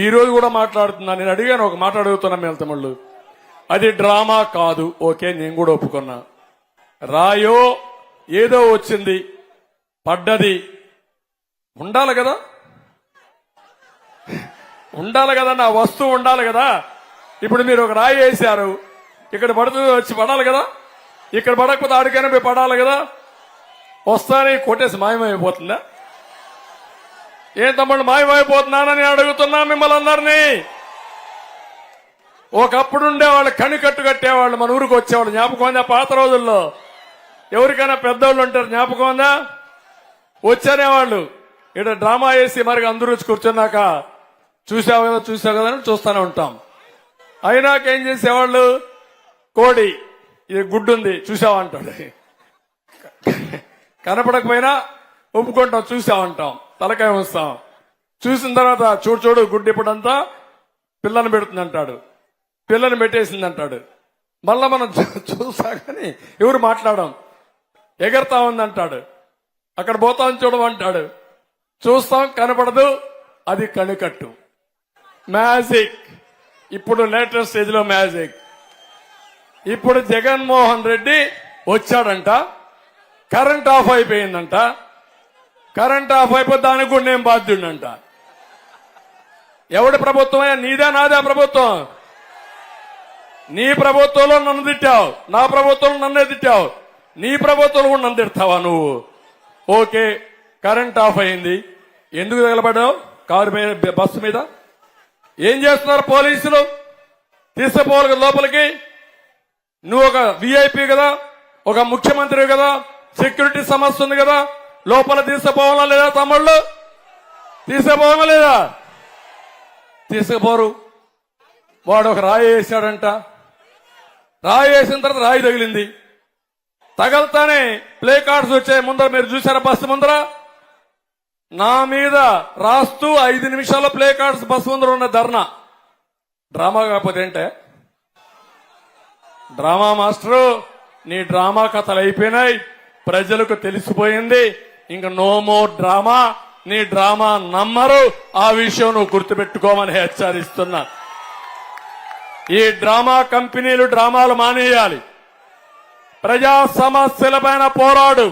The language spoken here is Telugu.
ఈ రోజు కూడా మాట్లాడుతున్నా. నేను అడిగాను, ఒక మాట అడుగుతున్నా మీ తమ్ముళ్ళు, అది డ్రామా కాదు, ఓకే, నేను కూడా ఒప్పుకున్నా. రాయో ఏదో వచ్చింది, పడ్డది, ఉండాలి కదా, ఉండాలి కదా, నా వస్తువు ఉండాలి కదా. ఇప్పుడు మీరు ఒక రాయి వేశారు, ఇక్కడ పడుతుంది, వచ్చి పడాలి కదా, ఇక్కడ పడకపోతే ఆడికైనా పోయి పడాలి కదా. వస్తానే కొట్టేసి మాయమైపోతుందా? ఏం తమ్ముళ్ళు మాయమైపోతున్నానని అడుగుతున్నా మిమ్మల్ని అందరినీ. ఒకప్పుడు ఉండేవాళ్ళు, కనికట్టు కట్టేవాళ్ళు, మన ఊరికి వచ్చేవాళ్ళు, జ్ఞాపకం ఉందా? పాత రోజుల్లో ఎవరికైనా పెద్దవాళ్ళు ఉంటారు, జ్ఞాపకం ఉందా? వచ్చేవాళ్ళు ఇక్కడ డ్రామా వేసి మరి అందరూ వచ్చి కూర్చున్నాక చూసావు కదా అని చూస్తూనే ఉంటాం. అయినాక ఏం చేసేవాళ్ళు, కోడి ఇది గుడ్డుంది చూసావంటాడు, కనపడకపోయినా ఒప్పుకుంటాం, చూసామంటాం, తలకాయ ఉంచుతాం. చూసిన తర్వాత చూడు గుడ్డు ఇప్పుడంతా పిల్లని పెడుతుందంటాడు, పిల్లని పెట్టేసిందంటాడు. మళ్ళా మనం చూసా కానీ ఎవరు మాట్లాడడం, ఎగరతా ఉందంటాడు, అక్కడ పోతాం చూడమంటాడు, చూస్తాం కనపడదు, అది కనికట్టు. మ్యాజిక్, ఇప్పుడు లేటెస్ట్ స్టేజ్ లో మ్యాజిక్. ఇప్పుడు జగన్మోహన్ రెడ్డి వచ్చాడంట, కరెంట్ ఆఫ్ అయిపోయిందంట, కరెంట్ ఆఫ్ అయిపోతే దానికి కూడా నేను బాధ్యుడంట. ఎవడి ప్రభుత్వం? నీదే నాదే ప్రభుత్వం? నీ ప్రభుత్వంలో నన్ను తిట్టావు, నా ప్రభుత్వంలో నన్నే తిట్టావు, నీ ప్రభుత్వంలో కూడా నన్ను తిడతావా నువ్వు? ఓకే, కరెంట్ ఆఫ్ అయింది, ఎందుకు తగలబడ్డావు కారు మీద, బస్సు మీద? ఏం చేస్తున్నారు పోలీసులు? తీసుకుపోవాలి లోపలికి. నువ్వు ఒక విఐపి కదా, ఒక ముఖ్యమంత్రి కదా, సెక్యూరిటీ సమస్య ఉంది కదా, లోపల తీసుకుపోవాలా లేదా తమ్ముళ్ళు? తీసుకుపోవాలా లేదా? తీసుకుపోరు. వాడు ఒక రాయి వేసాడంట, రాయి వేసిన తర్వాత రాయి తగిలింది, తగలతానే ప్లే కార్డ్స్ వచ్చాయి ముందర. మీరు చూసారా బస్సు ముందర? నా మీద రాస్తూ 5 నిమిషాల్లో ప్లే కార్డ్స్ బస్సు ముందర ఉన్న ధర్నా. డ్రామా కాకపోతే ఏంటే? డ్రామా మాస్టరు, నీ డ్రామా కథలు అయిపోయినాయి, ప్రజలకు తెలిసిపోయింది, ఇంక నో మోర్ డ్రామా. నీ డ్రామా నమ్మరు, ఆ విషయం నువ్వు గుర్తుపెట్టుకోమని హెచ్చరిస్తున్నా. ఈ డ్రామా కంపెనీలు డ్రామాలు మానేయాలి, ప్రజా సమస్యలపైన పోరాడు.